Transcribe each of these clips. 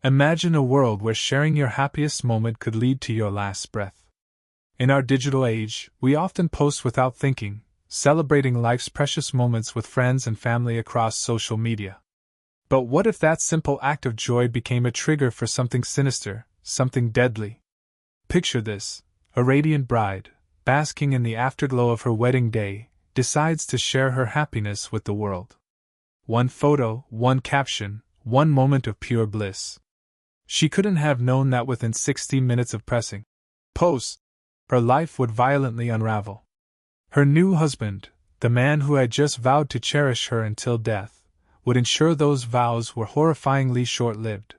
Imagine a world where sharing your happiest moment could lead to your last breath. In our digital age, we often post without thinking, celebrating life's precious moments with friends and family across social media. But what if that simple act of joy became a trigger for something sinister, something deadly? Picture this: a radiant bride, basking in the afterglow of her wedding day, decides to share her happiness with the world. One photo, one caption, one moment of pure bliss. She couldn't have known that within 60 minutes of pressing post, her life would violently unravel. Her new husband, the man who had just vowed to cherish her until death, would ensure those vows were horrifyingly short-lived.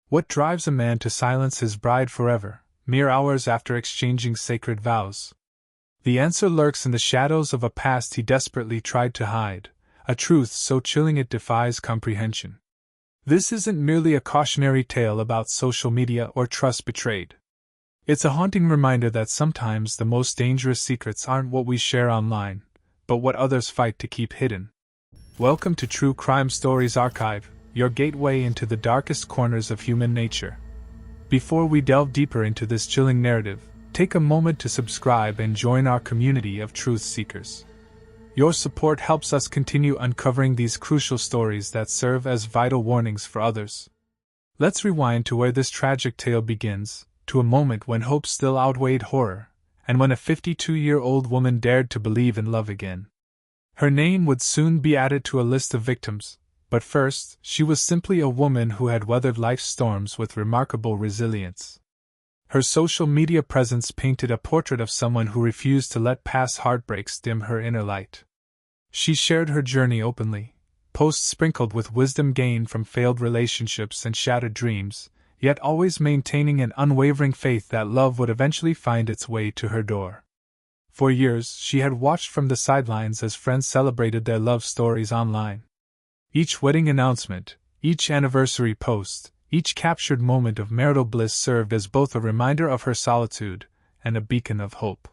What drives a man to silence his bride forever, mere hours after exchanging sacred vows? The answer lurks in the shadows of a past he desperately tried to hide, a truth so chilling it defies comprehension. This isn't merely a cautionary tale about social media or trust betrayed. It's a haunting reminder that sometimes the most dangerous secrets aren't what we share online, but what others fight to keep hidden. Welcome to True Crime Stories Archive, your gateway into the darkest corners of human nature. Before we delve deeper into this chilling narrative, take a moment to subscribe and join our community of truth seekers. Your support helps us continue uncovering these crucial stories that serve as vital warnings for others. Let's rewind to where this tragic tale begins, to a moment when hope still outweighed horror, and when a 52-year-old woman dared to believe in love again. Her name would soon be added to a list of victims, but first, she was simply a woman who had weathered life's storms with remarkable resilience. Her social media presence painted a portrait of someone who refused to let past heartbreaks dim her inner light. She shared her journey openly, posts sprinkled with wisdom gained from failed relationships and shattered dreams, yet always maintaining an unwavering faith that love would eventually find its way to her door. For years, she had watched from the sidelines as friends celebrated their love stories online. Each wedding announcement, each anniversary post, each captured moment of marital bliss served as both a reminder of her solitude and a beacon of hope.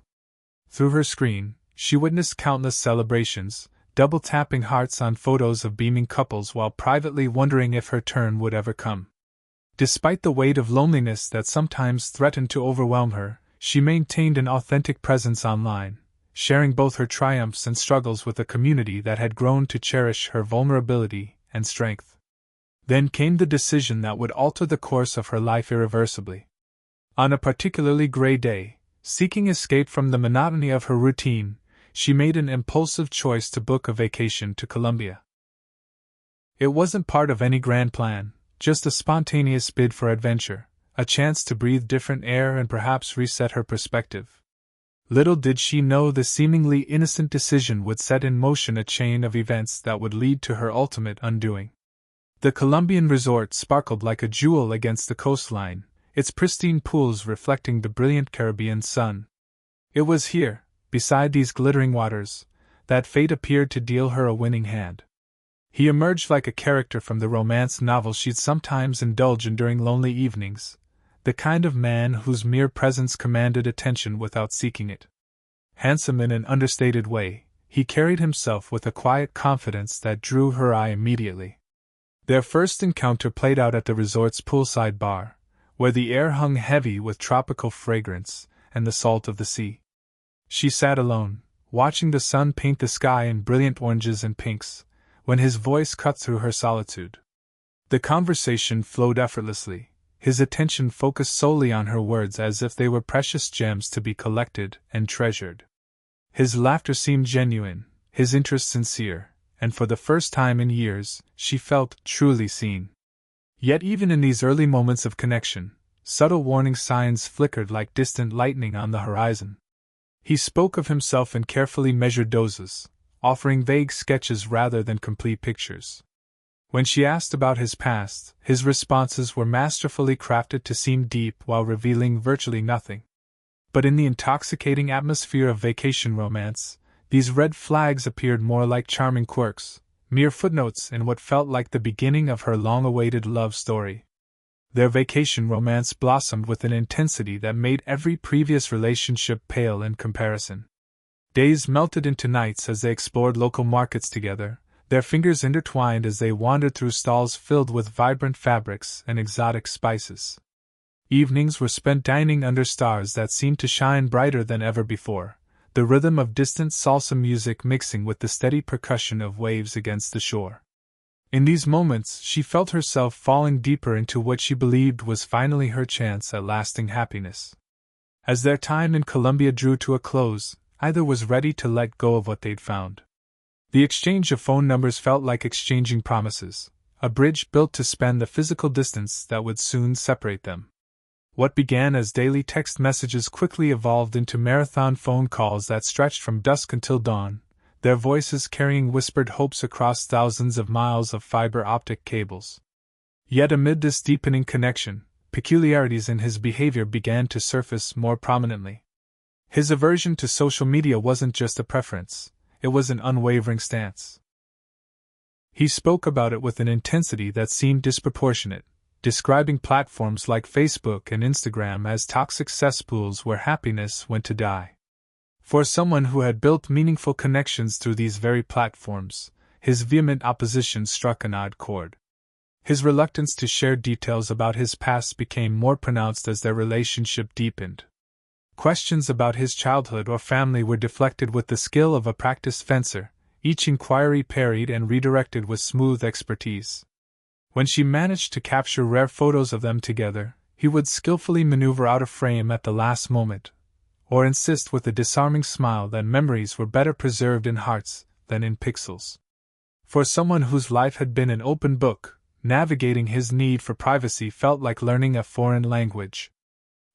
Through her screen, she witnessed countless celebrations, double-tapping hearts on photos of beaming couples while privately wondering if her turn would ever come. Despite the weight of loneliness that sometimes threatened to overwhelm her, she maintained an authentic presence online, sharing both her triumphs and struggles with a community that had grown to cherish her vulnerability and strength. Then came the decision that would alter the course of her life irreversibly. On a particularly gray day, seeking escape from the monotony of her routine, she made an impulsive choice to book a vacation to Colombia. It wasn't part of any grand plan, just a spontaneous bid for adventure, a chance to breathe different air and perhaps reset her perspective. Little did she know the seemingly innocent decision would set in motion a chain of events that would lead to her ultimate undoing. The Colombian resort sparkled like a jewel against the coastline, its pristine pools reflecting the brilliant Caribbean sun. It was here, beside these glittering waters, that fate appeared to deal her a winning hand. He emerged like a character from the romance novel she'd sometimes indulge in during lonely evenings, the kind of man whose mere presence commanded attention without seeking it. Handsome in an understated way, he carried himself with a quiet confidence that drew her eye immediately. Their first encounter played out at the resort's poolside bar, where the air hung heavy with tropical fragrance and the salt of the sea. She sat alone, watching the sun paint the sky in brilliant oranges and pinks, when his voice cut through her solitude. The conversation flowed effortlessly, his attention focused solely on her words as if they were precious gems to be collected and treasured. His laughter seemed genuine, his interest sincere, and for the first time in years, she felt truly seen. Yet even in these early moments of connection, subtle warning signs flickered like distant lightning on the horizon. He spoke of himself in carefully measured doses, offering vague sketches rather than complete pictures. When she asked about his past, his responses were masterfully crafted to seem deep while revealing virtually nothing. But in the intoxicating atmosphere of vacation romance, these red flags appeared more like charming quirks, mere footnotes in what felt like the beginning of her long-awaited love story. Their vacation romance blossomed with an intensity that made every previous relationship pale in comparison. Days melted into nights as they explored local markets together, their fingers intertwined as they wandered through stalls filled with vibrant fabrics and exotic spices. Evenings were spent dining under stars that seemed to shine brighter than ever before, the rhythm of distant salsa music mixing with the steady percussion of waves against the shore. In these moments, she felt herself falling deeper into what she believed was finally her chance at lasting happiness. As their time in Colombia drew to a close, either was ready to let go of what they'd found. The exchange of phone numbers felt like exchanging promises, a bridge built to span the physical distance that would soon separate them. What began as daily text messages quickly evolved into marathon phone calls that stretched from dusk until dawn, their voices carrying whispered hopes across thousands of miles of fiber optic cables. Yet amid this deepening connection, peculiarities in his behavior began to surface more prominently. His aversion to social media wasn't just a preference, it was an unwavering stance. He spoke about it with an intensity that seemed disproportionate, describing platforms like Facebook and Instagram as toxic cesspools where happiness went to die. For someone who had built meaningful connections through these very platforms, his vehement opposition struck an odd chord. His reluctance to share details about his past became more pronounced as their relationship deepened. Questions about his childhood or family were deflected with the skill of a practiced fencer, each inquiry parried and redirected with smooth expertise. When she managed to capture rare photos of them together, he would skillfully maneuver out of frame at the last moment, or insist with a disarming smile that memories were better preserved in hearts than in pixels. For someone whose life had been an open book, navigating his need for privacy felt like learning a foreign language.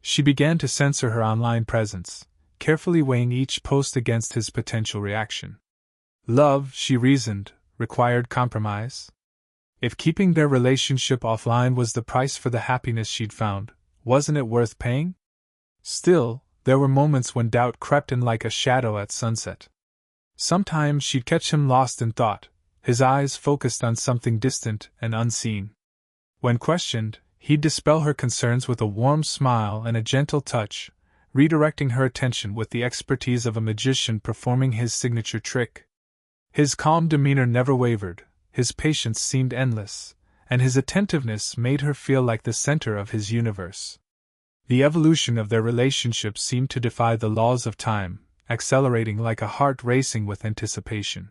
She began to censor her online presence, carefully weighing each post against his potential reaction. Love, she reasoned, required compromise. If keeping their relationship offline was the price for the happiness she'd found, wasn't it worth paying? Still, there were moments when doubt crept in like a shadow at sunset. Sometimes she'd catch him lost in thought, his eyes focused on something distant and unseen. When questioned, he'd dispel her concerns with a warm smile and a gentle touch, redirecting her attention with the expertise of a magician performing his signature trick. His calm demeanor never wavered, his patience seemed endless, and his attentiveness made her feel like the center of his universe. The evolution of their relationship seemed to defy the laws of time, accelerating like a heart racing with anticipation.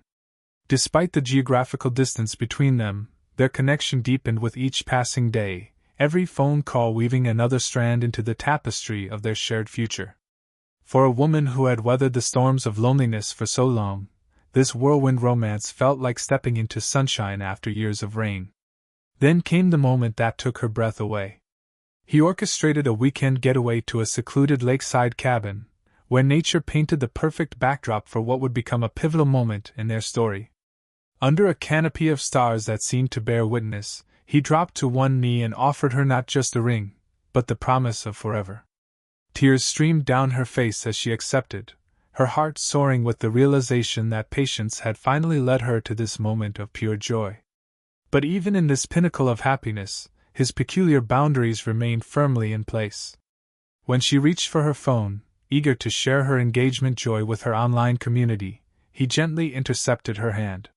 Despite the geographical distance between them, their connection deepened with each passing day, every phone call weaving another strand into the tapestry of their shared future. For a woman who had weathered the storms of loneliness for so long, this whirlwind romance felt like stepping into sunshine after years of rain. Then came the moment that took her breath away. He orchestrated a weekend getaway to a secluded lakeside cabin, where nature painted the perfect backdrop for what would become a pivotal moment in their story. Under a canopy of stars that seemed to bear witness, he dropped to one knee and offered her not just a ring, but the promise of forever. Tears streamed down her face as she accepted, her heart soaring with the realization that patience had finally led her to this moment of pure joy. But even in this pinnacle of happiness, his peculiar boundaries remained firmly in place. When she reached for her phone, eager to share her engagement joy with her online community, he gently intercepted her hand.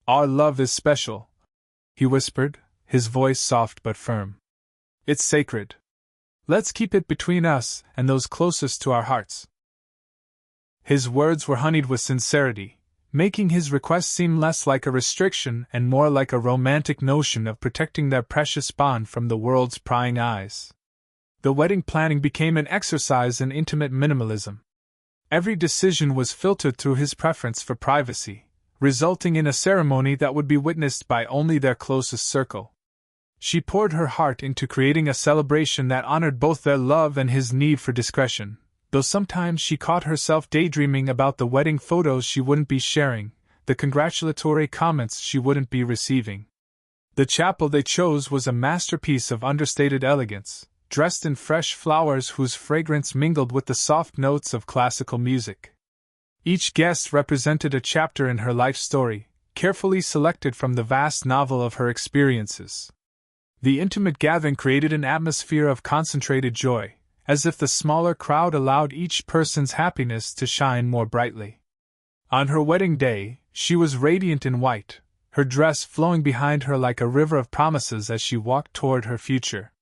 "Our love is special," he whispered, his voice soft but firm. "It's sacred. Let's keep it between us and those closest to our hearts." His words were honeyed with sincerity, making his request seem less like a restriction and more like a romantic notion of protecting their precious bond from the world's prying eyes. The wedding planning became an exercise in intimate minimalism. Every decision was filtered through his preference for privacy, resulting in a ceremony that would be witnessed by only their closest circle. She poured her heart into creating a celebration that honored both their love and his need for discretion, though sometimes she caught herself daydreaming about the wedding photos she wouldn't be sharing, the congratulatory comments she wouldn't be receiving. The chapel they chose was a masterpiece of understated elegance, dressed in fresh flowers whose fragrance mingled with the soft notes of classical music. Each guest represented a chapter in her life story, carefully selected from the vast novel of her experiences. The intimate gathering created an atmosphere of concentrated joy, as if the smaller crowd allowed each person's happiness to shine more brightly. On her wedding day, she was radiant in white, her dress flowing behind her like a river of promises as she walked toward her future.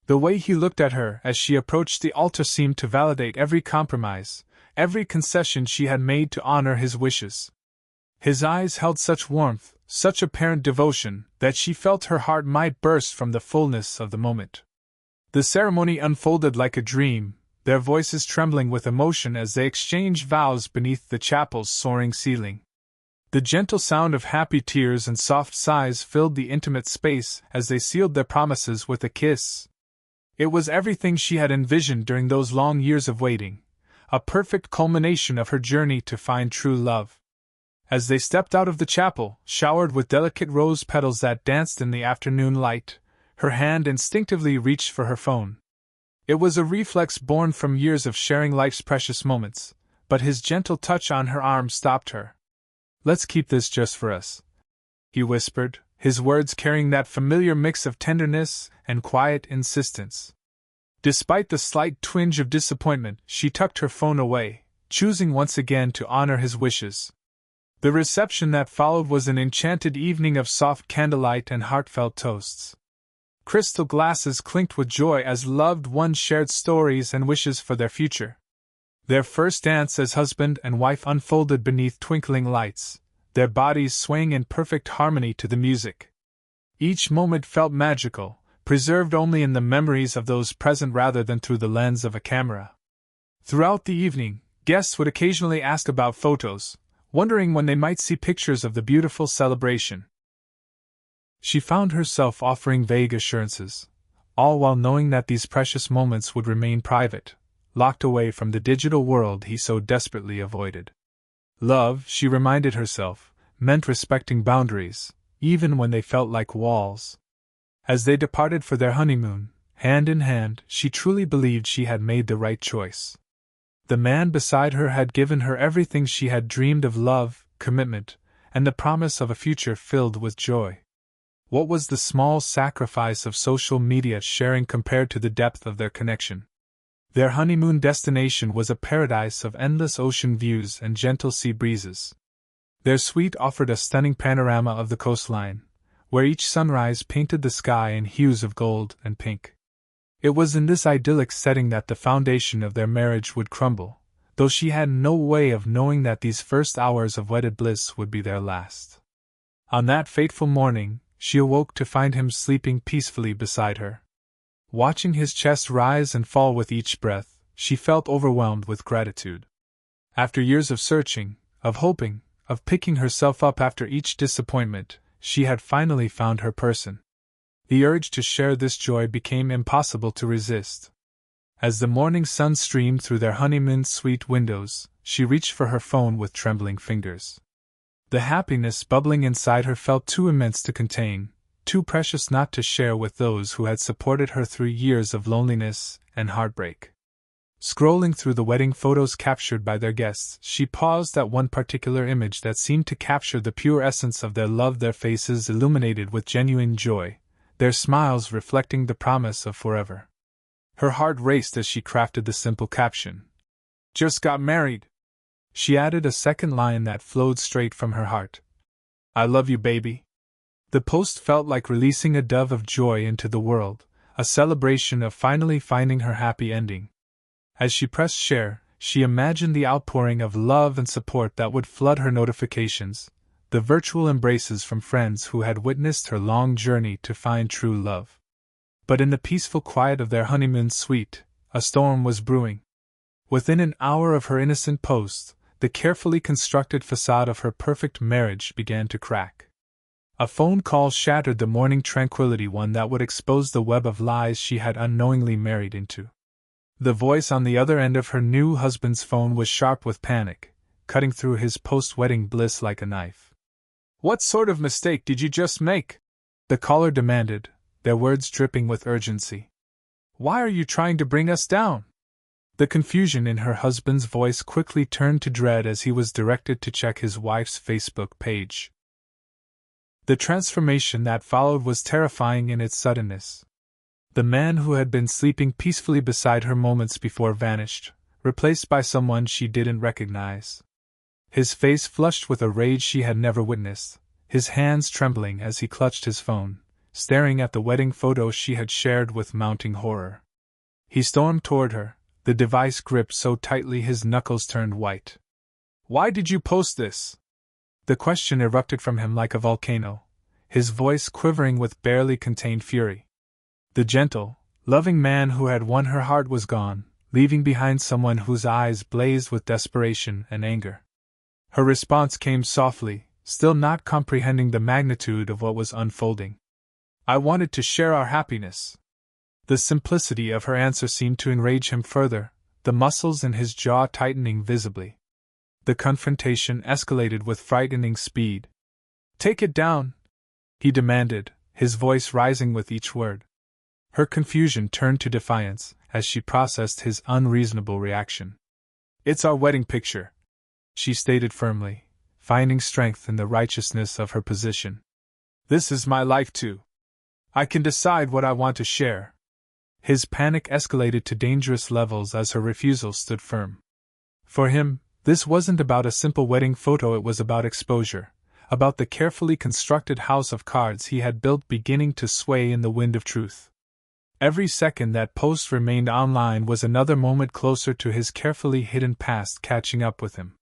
The way he looked at her as she approached the altar seemed to validate every compromise, every concession she had made to honor his wishes. His eyes held such warmth, such apparent devotion, that she felt her heart might burst from the fullness of the moment. The ceremony unfolded like a dream, their voices trembling with emotion as they exchanged vows beneath the chapel's soaring ceiling. The gentle sound of happy tears and soft sighs filled the intimate space as they sealed their promises with a kiss. It was everything she had envisioned during those long years of waiting, a perfect culmination of her journey to find true love. As they stepped out of the chapel, showered with delicate rose petals that danced in the afternoon light, her hand instinctively reached for her phone. It was a reflex born from years of sharing life's precious moments, but his gentle touch on her arm stopped her. "Let's keep this just for us," he whispered, his words carrying that familiar mix of tenderness and quiet insistence. Despite the slight twinge of disappointment, she tucked her phone away, choosing once again to honor his wishes. The reception that followed was an enchanted evening of soft candlelight and heartfelt toasts. Crystal glasses clinked with joy as loved ones shared stories and wishes for their future. Their first dance as husband and wife unfolded beneath twinkling lights, their bodies swaying in perfect harmony to the music. Each moment felt magical, preserved only in the memories of those present rather than through the lens of a camera. Throughout the evening, guests would occasionally ask about photos, wondering when they might see pictures of the beautiful celebration. She found herself offering vague assurances, all while knowing that these precious moments would remain private, locked away from the digital world he so desperately avoided. Love, she reminded herself, meant respecting boundaries, even when they felt like walls. As they departed for their honeymoon, hand in hand, she truly believed she had made the right choice. The man beside her had given her everything she had dreamed of: love, commitment, and the promise of a future filled with joy. What was the small sacrifice of social media sharing compared to the depth of their connection? Their honeymoon destination was a paradise of endless ocean views and gentle sea breezes. Their suite offered a stunning panorama of the coastline, where each sunrise painted the sky in hues of gold and pink. It was in this idyllic setting that the foundation of their marriage would crumble, though she had no way of knowing that these first hours of wedded bliss would be their last. On that fateful morning, she awoke to find him sleeping peacefully beside her. Watching his chest rise and fall with each breath, she felt overwhelmed with gratitude. After years of searching, of hoping, of picking herself up after each disappointment, she had finally found her person. The urge to share this joy became impossible to resist. As the morning sun streamed through their honeymoon suite windows, she reached for her phone with trembling fingers. The happiness bubbling inside her felt too immense to contain, too precious not to share with those who had supported her through years of loneliness and heartbreak. Scrolling through the wedding photos captured by their guests, she paused at one particular image that seemed to capture the pure essence of their love, their faces illuminated with genuine joy, their smiles reflecting the promise of forever. Her heart raced as she crafted the simple caption. "Just got married." She added a second line that flowed straight from her heart. "I love you, baby." The post felt like releasing a dove of joy into the world, a celebration of finally finding her happy ending. As she pressed share, she imagined the outpouring of love and support that would flood her notifications, the virtual embraces from friends who had witnessed her long journey to find true love. But in the peaceful quiet of their honeymoon suite, a storm was brewing. Within an hour of her innocent post, the carefully constructed facade of her perfect marriage began to crack. A phone call shattered the morning tranquility, one that would expose the web of lies she had unknowingly married into. The voice on the other end of her new husband's phone was sharp with panic, cutting through his post-wedding bliss like a knife. "What sort of mistake did you just make?" the caller demanded, their words dripping with urgency. "Why are you trying to bring us down?" The confusion in her husband's voice quickly turned to dread as he was directed to check his wife's Facebook page. The transformation that followed was terrifying in its suddenness. The man who had been sleeping peacefully beside her moments before vanished, replaced by someone she didn't recognize. His face flushed with a rage she had never witnessed, his hands trembling as he clutched his phone, staring at the wedding photo she had shared with mounting horror. He stormed toward her, the device gripped so tightly his knuckles turned white. "Why did you post this?" The question erupted from him like a volcano, his voice quivering with barely contained fury. The gentle, loving man who had won her heart was gone, leaving behind someone whose eyes blazed with desperation and anger. Her response came softly, still not comprehending the magnitude of what was unfolding. "I wanted to share our happiness." The simplicity of her answer seemed to enrage him further, the muscles in his jaw tightening visibly. The confrontation escalated with frightening speed. "Take it down," he demanded, his voice rising with each word. Her confusion turned to defiance as she processed his unreasonable reaction. "It's our wedding picture," she stated firmly, finding strength in the righteousness of her position. "This is my life too. I can decide what I want to share." His panic escalated to dangerous levels as her refusal stood firm. For him, this wasn't about a simple wedding photo, it was about exposure, about the carefully constructed house of cards he had built beginning to sway in the wind of truth. Every second that post remained online was another moment closer to his carefully hidden past catching up with him.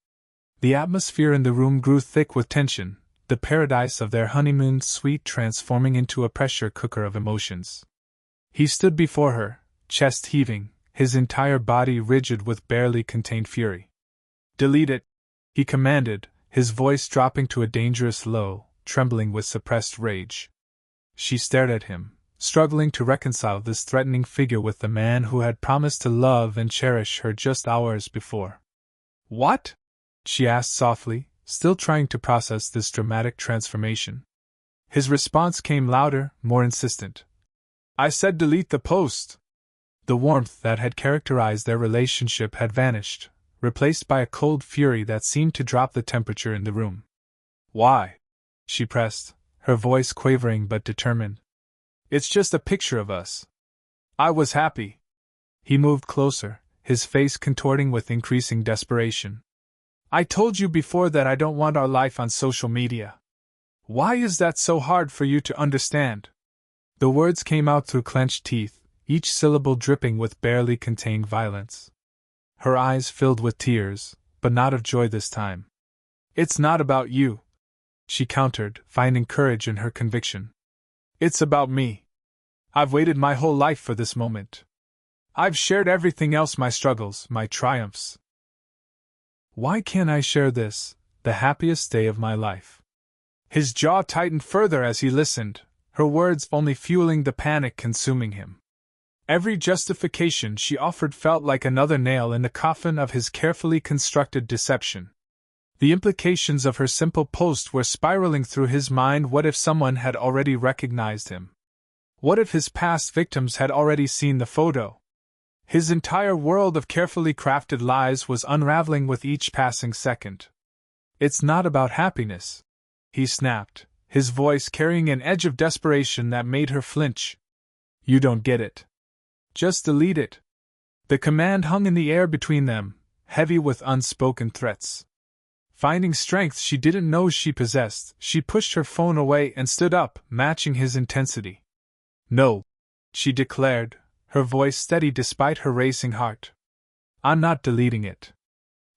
The atmosphere in the room grew thick with tension, the paradise of their honeymoon suite transforming into a pressure cooker of emotions. He stood before her, chest heaving, his entire body rigid with barely contained fury. "Delete it," he commanded, his voice dropping to a dangerous low, trembling with suppressed rage. She stared at him, struggling to reconcile this threatening figure with the man who had promised to love and cherish her just hours before. "What?" she asked softly, still trying to process this dramatic transformation. His response came louder, more insistent. "I said delete the post." The warmth that had characterized their relationship had vanished, replaced by a cold fury that seemed to drop the temperature in the room. "Why?" she pressed, her voice quavering but determined. "It's just a picture of us. I was happy." He moved closer, his face contorting with increasing desperation. "I told you before that I don't want our life on social media. Why is that so hard for you to understand?" The words came out through clenched teeth, each syllable dripping with barely contained violence. Her eyes filled with tears, but not of joy this time. "It's not about you," she countered, finding courage in her conviction. "It's about me. I've waited my whole life for this moment. I've shared everything else, my struggles, my triumphs. Why can't I share this, the happiest day of my life?" His jaw tightened further as he listened, her words only fueling the panic consuming him. Every justification she offered felt like another nail in the coffin of his carefully constructed deception. The implications of her simple post were spiraling through his mind. What if someone had already recognized him? What if his past victims had already seen the photo? His entire world of carefully crafted lies was unraveling with each passing second. "It's not about happiness," he snapped, his voice carrying an edge of desperation that made her flinch. "You don't get it. Just delete it." The command hung in the air between them, heavy with unspoken threats. Finding strength she didn't know she possessed, she pushed her phone away and stood up, matching his intensity. "No," she declared, her voice steady despite her racing heart. "I'm not deleting it."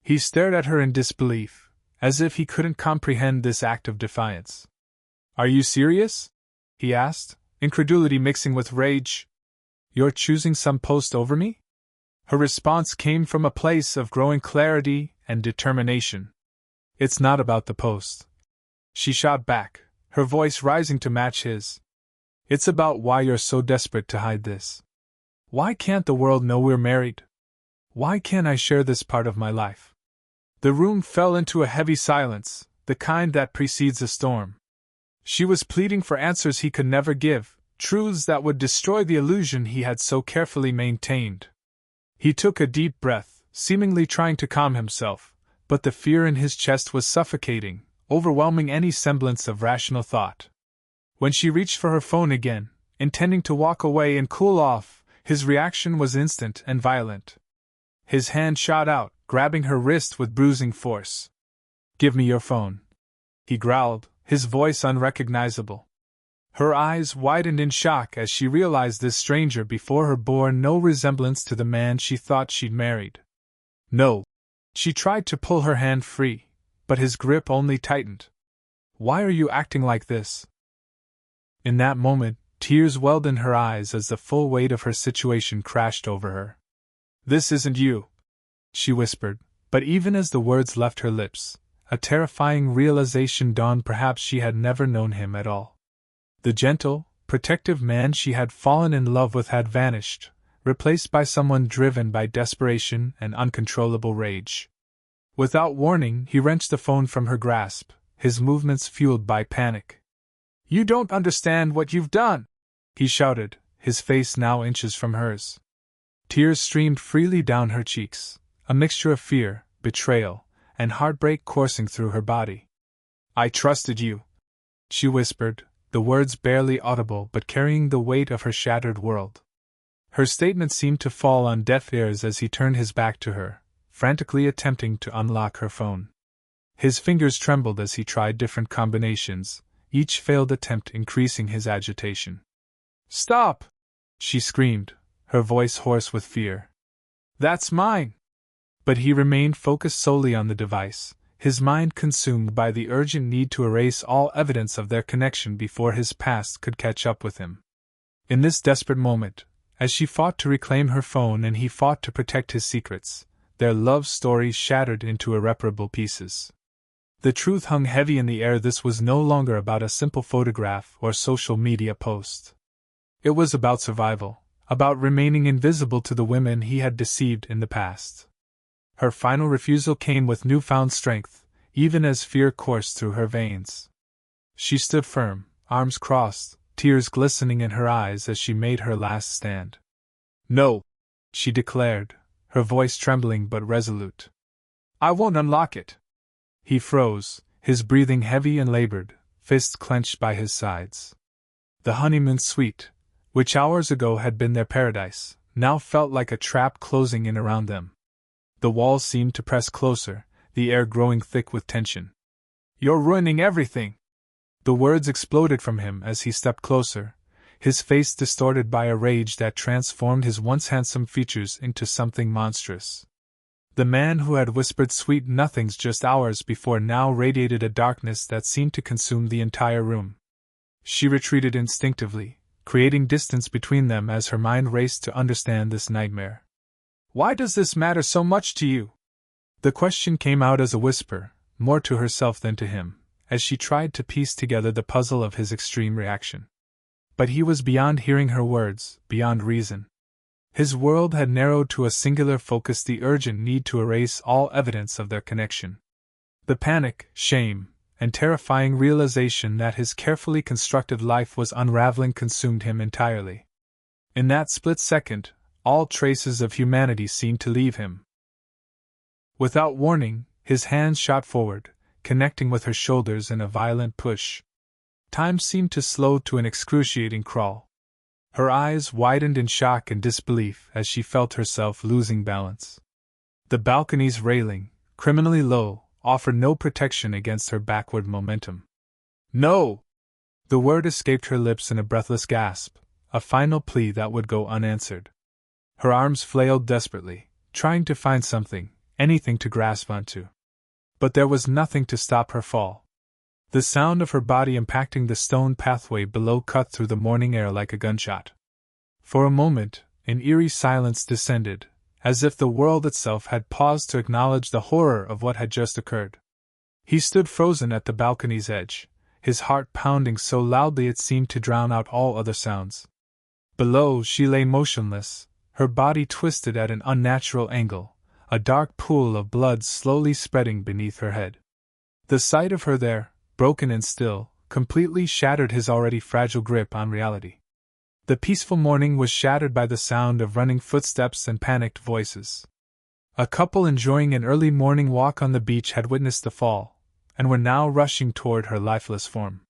He stared at her in disbelief, as if he couldn't comprehend this act of defiance. "Are you serious?" he asked, incredulity mixing with rage. "You're choosing some post over me?" Her response came from a place of growing clarity and determination. "It's not about the post," she shot back, her voice rising to match his. "It's about why you're so desperate to hide this. Why can't the world know we're married? Why can't I share this part of my life?" The room fell into a heavy silence, the kind that precedes a storm. She was pleading for answers he could never give, truths that would destroy the illusion he had so carefully maintained. He took a deep breath, seemingly trying to calm himself, but the fear in his chest was suffocating, overwhelming any semblance of rational thought. When she reached for her phone again, intending to walk away and cool off, his reaction was instant and violent. His hand shot out, grabbing her wrist with bruising force. "Give me your phone," he growled, his voice unrecognizable. Her eyes widened in shock as she realized this stranger before her bore no resemblance to the man she thought she'd married. No. She tried to pull her hand free, but his grip only tightened. Why are you acting like this? In that moment, tears welled in her eyes as the full weight of her situation crashed over her. This isn't you, she whispered, but even as the words left her lips, a terrifying realization dawned. Perhaps she had never known him at all. The gentle, protective man she had fallen in love with had vanished, replaced by someone driven by desperation and uncontrollable rage. Without warning, he wrenched the phone from her grasp, his movements fueled by panic. You don't understand what you've done, he shouted, his face now inches from hers. Tears streamed freely down her cheeks, a mixture of fear, betrayal, and heartbreak coursing through her body. I trusted you, she whispered, the words barely audible but carrying the weight of her shattered world. Her statement seemed to fall on deaf ears as he turned his back to her, frantically attempting to unlock her phone. His fingers trembled as he tried different combinations, each failed attempt increasing his agitation. Stop! She screamed, her voice hoarse with fear. That's mine! But he remained focused solely on the device, his mind consumed by the urgent need to erase all evidence of their connection before his past could catch up with him. In this desperate moment, as she fought to reclaim her phone and he fought to protect his secrets, their love story shattered into irreparable pieces. The truth hung heavy in the air. This was no longer about a simple photograph or social media post. It was about survival, about remaining invisible to the women he had deceived in the past. Her final refusal came with newfound strength, even as fear coursed through her veins. She stood firm, arms crossed, tears glistening in her eyes as she made her last stand. No, she declared, her voice trembling but resolute. I won't unlock it. He froze, his breathing heavy and labored, fists clenched by his sides. The honeymoon suite, which hours ago had been their paradise, now felt like a trap closing in around them. The walls seemed to press closer, the air growing thick with tension. You're ruining everything! The words exploded from him as he stepped closer, his face distorted by a rage that transformed his once handsome features into something monstrous. The man who had whispered sweet nothings just hours before now radiated a darkness that seemed to consume the entire room. She retreated instinctively, creating distance between them as her mind raced to understand this nightmare. Why does this matter so much to you? The question came out as a whisper, more to herself than to him, as she tried to piece together the puzzle of his extreme reaction. But he was beyond hearing her words, beyond reason. His world had narrowed to a singular focus: the urgent need to erase all evidence of their connection. The panic, shame, and terrifying realization that his carefully constructed life was unraveling consumed him entirely. In that split second, all traces of humanity seemed to leave him. Without warning, his hands shot forward, connecting with her shoulders in a violent push. Time seemed to slow to an excruciating crawl. Her eyes widened in shock and disbelief as she felt herself losing balance. The balcony's railing, criminally low, offered no protection against her backward momentum. No! The word escaped her lips in a breathless gasp, a final plea that would go unanswered. Her arms flailed desperately, trying to find something, anything to grasp onto. But there was nothing to stop her fall. The sound of her body impacting the stone pathway below cut through the morning air like a gunshot. For a moment, an eerie silence descended, as if the world itself had paused to acknowledge the horror of what had just occurred. He stood frozen at the balcony's edge, his heart pounding so loudly it seemed to drown out all other sounds. Below, she lay motionless, her body twisted at an unnatural angle, a dark pool of blood slowly spreading beneath her head. The sight of her there, broken and still, completely shattered his already fragile grip on reality. The peaceful morning was shattered by the sound of running footsteps and panicked voices. A couple enjoying an early morning walk on the beach had witnessed the fall, and were now rushing toward her lifeless form.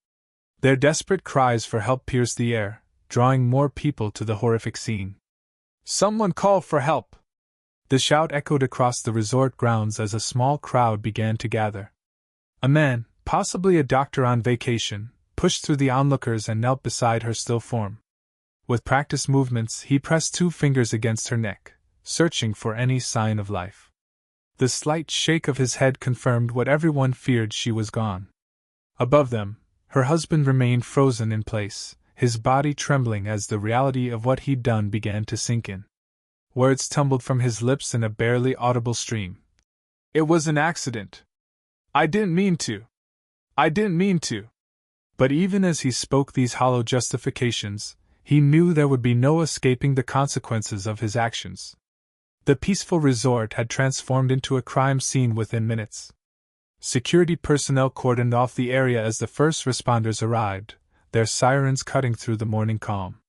Their desperate cries for help pierced the air, drawing more people to the horrific scene. Someone call for help! The shout echoed across the resort grounds as a small crowd began to gather. A man, possibly a doctor on vacation, pushed through the onlookers and knelt beside her still form. With practiced movements, he pressed 2 fingers against her neck, searching for any sign of life. The slight shake of his head confirmed what everyone feared: she was gone. Above them, her husband remained frozen in place, his body trembling as the reality of what he'd done began to sink in. Words tumbled from his lips in a barely audible stream. "It was an accident. I didn't mean to. I didn't mean to." But even as he spoke these hollow justifications, he knew there would be no escaping the consequences of his actions. The peaceful resort had transformed into a crime scene within minutes. Security personnel cordoned off the area as the first responders arrived, their sirens cutting through the morning calm.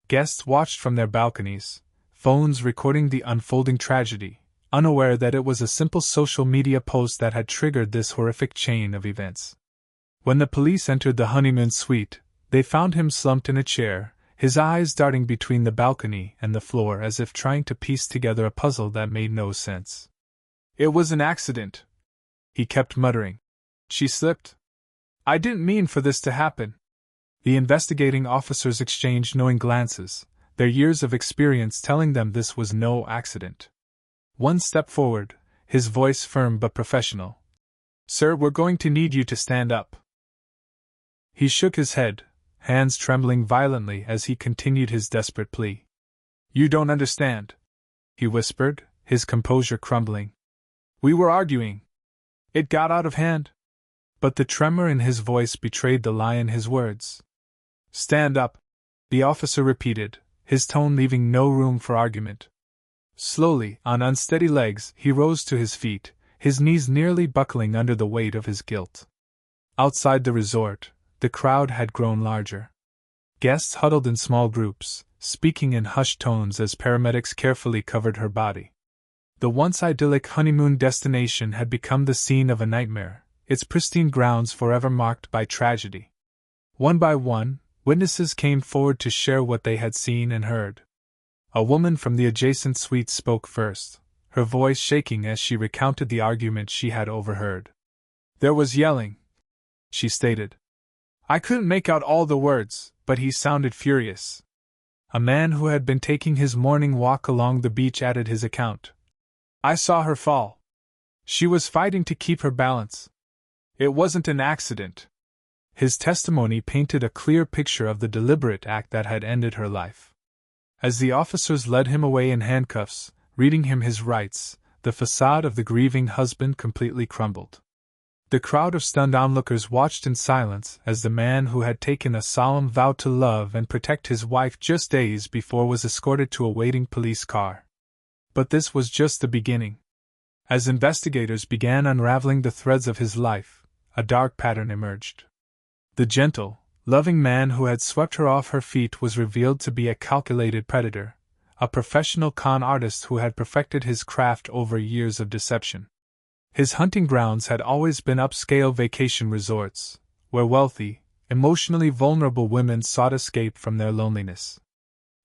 Guests watched from their balconies, phones recording the unfolding tragedy, unaware that it was a simple social media post that had triggered this horrific chain of events. When the police entered the honeymoon suite, they found him slumped in a chair, his eyes darting between the balcony and the floor as if trying to piece together a puzzle that made no sense. "It was an accident," he kept muttering. "She slipped. I didn't mean for this to happen." The investigating officers exchanged knowing glances, their years of experience telling them this was no accident. One stepped forward, his voice firm but professional. "Sir, we're going to need you to stand up." He shook his head, hands trembling violently as he continued his desperate plea. "You don't understand," he whispered, his composure crumbling. "We were arguing. It got out of hand." But the tremor in his voice betrayed the lie in his words. "Stand up," the officer repeated, his tone leaving no room for argument. Slowly, on unsteady legs, he rose to his feet, his knees nearly buckling under the weight of his guilt. Outside the resort, the crowd had grown larger. Guests huddled in small groups, speaking in hushed tones as paramedics carefully covered her body. The once idyllic honeymoon destination had become the scene of a nightmare, its pristine grounds forever marked by tragedy. One by one, witnesses came forward to share what they had seen and heard. A woman from the adjacent suite spoke first, her voice shaking as she recounted the argument she had overheard. "There was yelling," she stated. "I couldn't make out all the words, but he sounded furious." A man who had been taking his morning walk along the beach added his account. "I saw her fall. She was fighting to keep her balance. It wasn't an accident." His testimony painted a clear picture of the deliberate act that had ended her life. As the officers led him away in handcuffs, reading him his rights, the facade of the grieving husband completely crumbled. The crowd of stunned onlookers watched in silence as the man who had taken a solemn vow to love and protect his wife just days before was escorted to a waiting police car. But this was just the beginning. As investigators began unraveling the threads of his life, a dark pattern emerged. The gentle, loving man who had swept her off her feet was revealed to be a calculated predator, a professional con artist who had perfected his craft over years of deception. His hunting grounds had always been upscale vacation resorts, where wealthy, emotionally vulnerable women sought escape from their loneliness.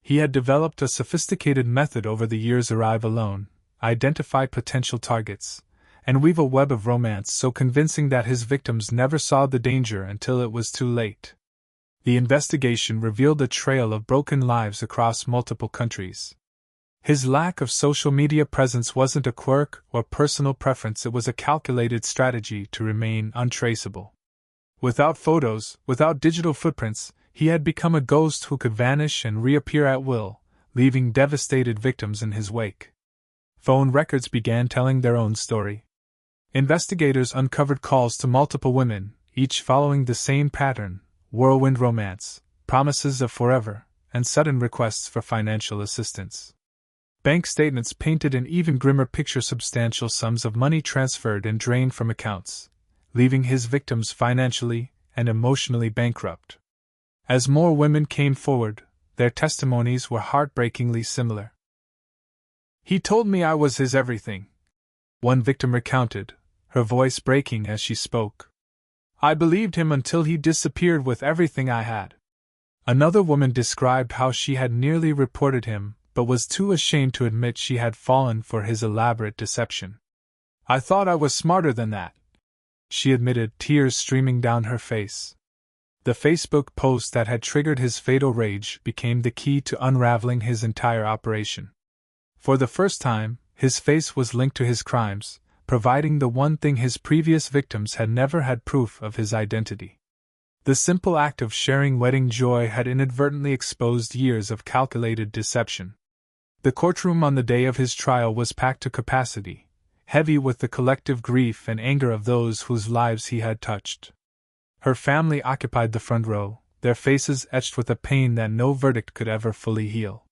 He had developed a sophisticated method over the years: arrive alone, identify potential targets, and weave a web of romance so convincing that his victims never saw the danger until it was too late. The investigation revealed a trail of broken lives across multiple countries. His lack of social media presence wasn't a quirk or personal preference, it was a calculated strategy to remain untraceable. Without photos, without digital footprints, he had become a ghost who could vanish and reappear at will, leaving devastated victims in his wake. Phone records began telling their own story. Investigators uncovered calls to multiple women, each following the same pattern: whirlwind romance, promises of forever, and sudden requests for financial assistance. Bank statements painted an even grimmer picture: substantial sums of money transferred and drained from accounts, leaving his victims financially and emotionally bankrupt. As more women came forward, their testimonies were heartbreakingly similar. "He told me I was his everything," one victim recounted, her voice breaking as she spoke. "I believed him until he disappeared with everything I had." Another woman described how she had nearly reported him, but was too ashamed to admit she had fallen for his elaborate deception. "I thought I was smarter than that," she admitted, tears streaming down her face. The Facebook post that had triggered his fatal rage became the key to unraveling his entire operation. For the first time, his face was linked to his crimes, providing the one thing his previous victims had never had proof of: his identity. The simple act of sharing wedding joy had inadvertently exposed years of calculated deception. The courtroom on the day of his trial was packed to capacity, heavy with the collective grief and anger of those whose lives he had touched. Her family occupied the front row, their faces etched with a pain that no verdict could ever fully heal.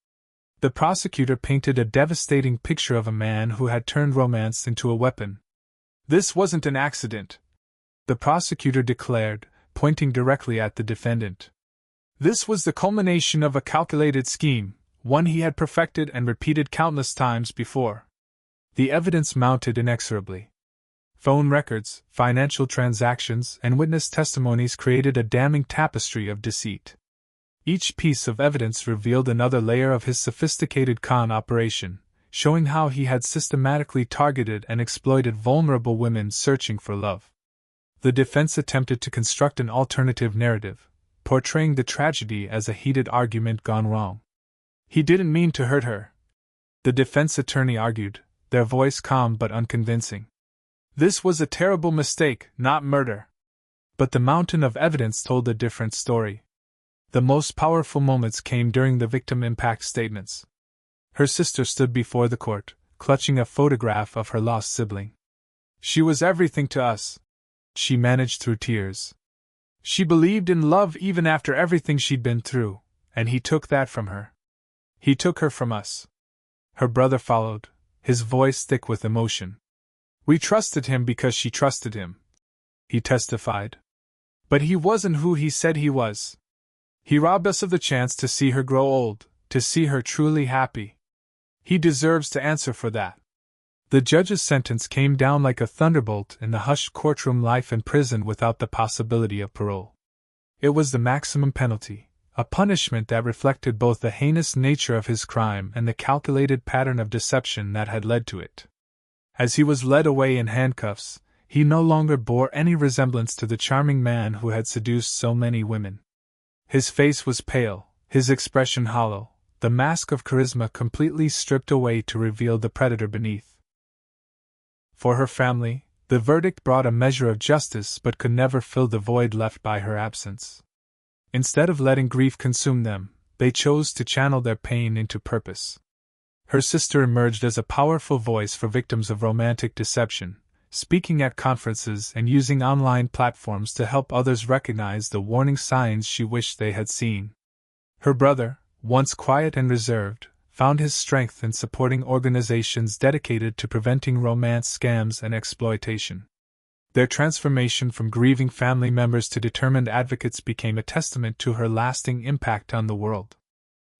The prosecutor painted a devastating picture of a man who had turned romance into a weapon. "This wasn't an accident," the prosecutor declared, pointing directly at the defendant. "This was the culmination of a calculated scheme, one he had perfected and repeated countless times before." The evidence mounted inexorably. Phone records, financial transactions, and witness testimonies created a damning tapestry of deceit. Each piece of evidence revealed another layer of his sophisticated con operation, showing how he had systematically targeted and exploited vulnerable women searching for love. The defense attempted to construct an alternative narrative, portraying the tragedy as a heated argument gone wrong. "He didn't mean to hurt her," the defense attorney argued, their voice calm but unconvincing. "This was a terrible mistake, not murder." But the mountain of evidence told a different story. The most powerful moments came during the victim impact statements. Her sister stood before the court, clutching a photograph of her lost sibling. "She was everything to us," she managed through tears. "She believed in love even after everything she'd been through, and he took that from her. He took her from us." Her brother followed, his voice thick with emotion. "We trusted him because she trusted him," he testified. "But he wasn't who he said he was. He robbed us of the chance to see her grow old, to see her truly happy. He deserves to answer for that." The judge's sentence came down like a thunderbolt in the hushed courtroom: life in prison without the possibility of parole. It was the maximum penalty, a punishment that reflected both the heinous nature of his crime and the calculated pattern of deception that had led to it. As he was led away in handcuffs, he no longer bore any resemblance to the charming man who had seduced so many women. His face was pale, his expression hollow, the mask of charisma completely stripped away to reveal the predator beneath. For her family, the verdict brought a measure of justice but could never fill the void left by her absence. Instead of letting grief consume them, they chose to channel their pain into purpose. Her sister emerged as a powerful voice for victims of romantic deception, speaking at conferences and using online platforms to help others recognize the warning signs she wished they had seen. Her brother, once quiet and reserved, found his strength in supporting organizations dedicated to preventing romance scams and exploitation. Their transformation from grieving family members to determined advocates became a testament to her lasting impact on the world.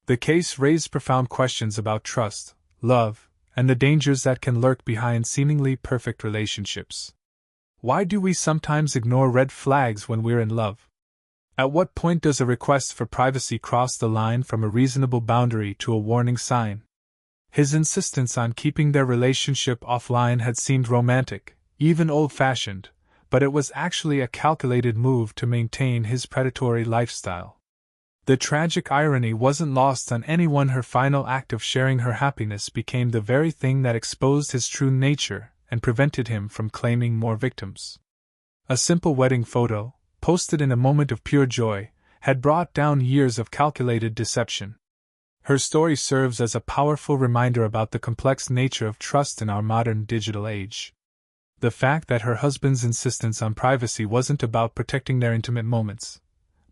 The case raised profound questions about trust, love, and the dangers that can lurk behind seemingly perfect relationships. Why do we sometimes ignore red flags when we're in love? At what point does a request for privacy cross the line from a reasonable boundary to a warning sign? His insistence on keeping their relationship offline had seemed romantic, even old-fashioned, but it was actually a calculated move to maintain his predatory lifestyle. The tragic irony wasn't lost on anyone. Her final act of sharing her happiness became the very thing that exposed his true nature and prevented him from claiming more victims. A simple wedding photo, posted in a moment of pure joy, had brought down years of calculated deception. Her story serves as a powerful reminder about the complex nature of trust in our modern digital age. The fact that her husband's insistence on privacy wasn't about protecting their intimate moments,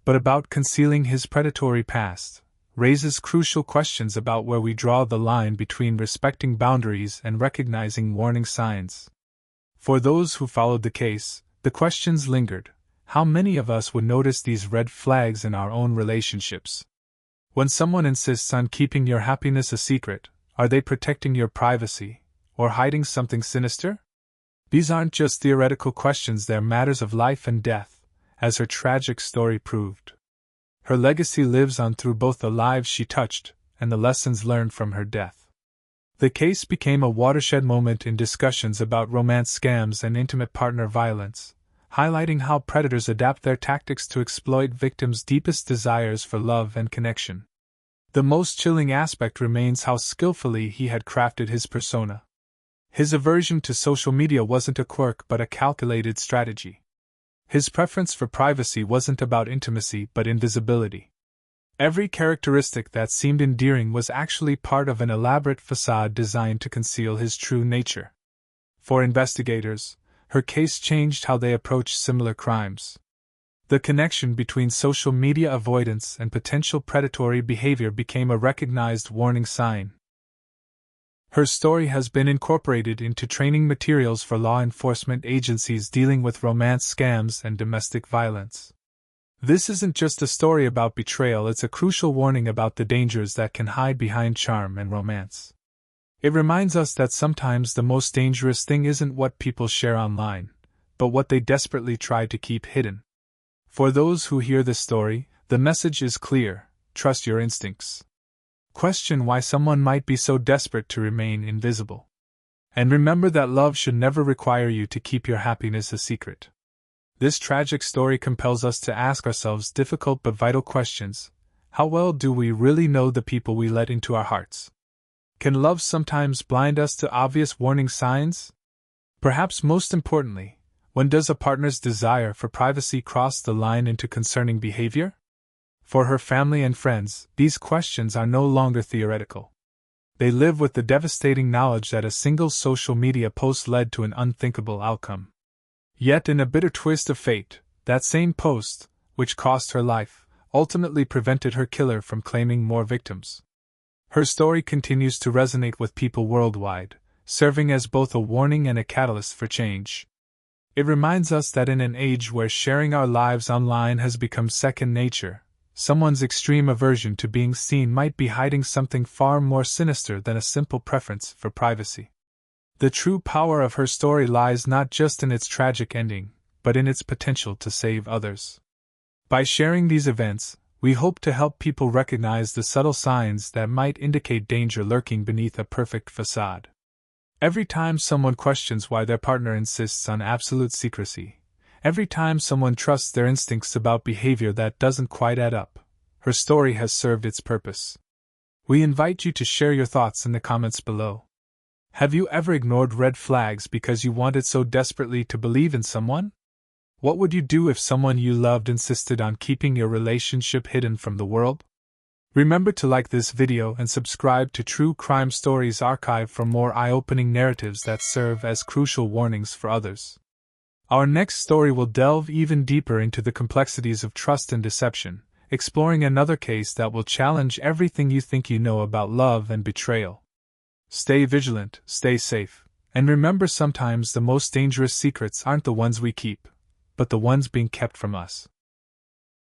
but about concealing his predatory past, raises crucial questions about where we draw the line between respecting boundaries and recognizing warning signs. For those who followed the case, the questions lingered. How many of us would notice these red flags in our own relationships? When someone insists on keeping your happiness a secret, are they protecting your privacy, or hiding something sinister? These aren't just theoretical questions, they're matters of life and death, as her tragic story proved. Her legacy lives on through both the lives she touched and the lessons learned from her death. The case became a watershed moment in discussions about romance scams and intimate partner violence, highlighting how predators adapt their tactics to exploit victims' deepest desires for love and connection. The most chilling aspect remains how skillfully he had crafted his persona. His aversion to social media wasn't a quirk but a calculated strategy. His preference for privacy wasn't about intimacy but invisibility. Every characteristic that seemed endearing was actually part of an elaborate facade designed to conceal his true nature. For investigators, her case changed how they approached similar crimes. The connection between social media avoidance and potential predatory behavior became a recognized warning sign. Her story has been incorporated into training materials for law enforcement agencies dealing with romance scams and domestic violence. This isn't just a story about betrayal, it's a crucial warning about the dangers that can hide behind charm and romance. It reminds us that sometimes the most dangerous thing isn't what people share online, but what they desperately try to keep hidden. For those who hear this story, the message is clear: trust your instincts. Question why someone might be so desperate to remain invisible. And remember that love should never require you to keep your happiness a secret. This tragic story compels us to ask ourselves difficult but vital questions. How well do we really know the people we let into our hearts? Can love sometimes blind us to obvious warning signs? Perhaps most importantly, when does a partner's desire for privacy cross the line into concerning behavior? For her family and friends, these questions are no longer theoretical. They live with the devastating knowledge that a single social media post led to an unthinkable outcome. Yet in a bitter twist of fate, that same post, which cost her life, ultimately prevented her killer from claiming more victims. Her story continues to resonate with people worldwide, serving as both a warning and a catalyst for change. It reminds us that in an age where sharing our lives online has become second nature, someone's extreme aversion to being seen might be hiding something far more sinister than a simple preference for privacy. The true power of her story lies not just in its tragic ending, but in its potential to save others. By sharing these events, we hope to help people recognize the subtle signs that might indicate danger lurking beneath a perfect facade. Every time someone questions why their partner insists on absolute secrecy, every time someone trusts their instincts about behavior that doesn't quite add up, her story has served its purpose. We invite you to share your thoughts in the comments below. Have you ever ignored red flags because you wanted so desperately to believe in someone? What would you do if someone you loved insisted on keeping your relationship hidden from the world? Remember to like this video and subscribe to True Crime Stories Archive for more eye-opening narratives that serve as crucial warnings for others. Our next story will delve even deeper into the complexities of trust and deception, exploring another case that will challenge everything you think you know about love and betrayal. Stay vigilant, stay safe, and remember, sometimes the most dangerous secrets aren't the ones we keep, but the ones being kept from us.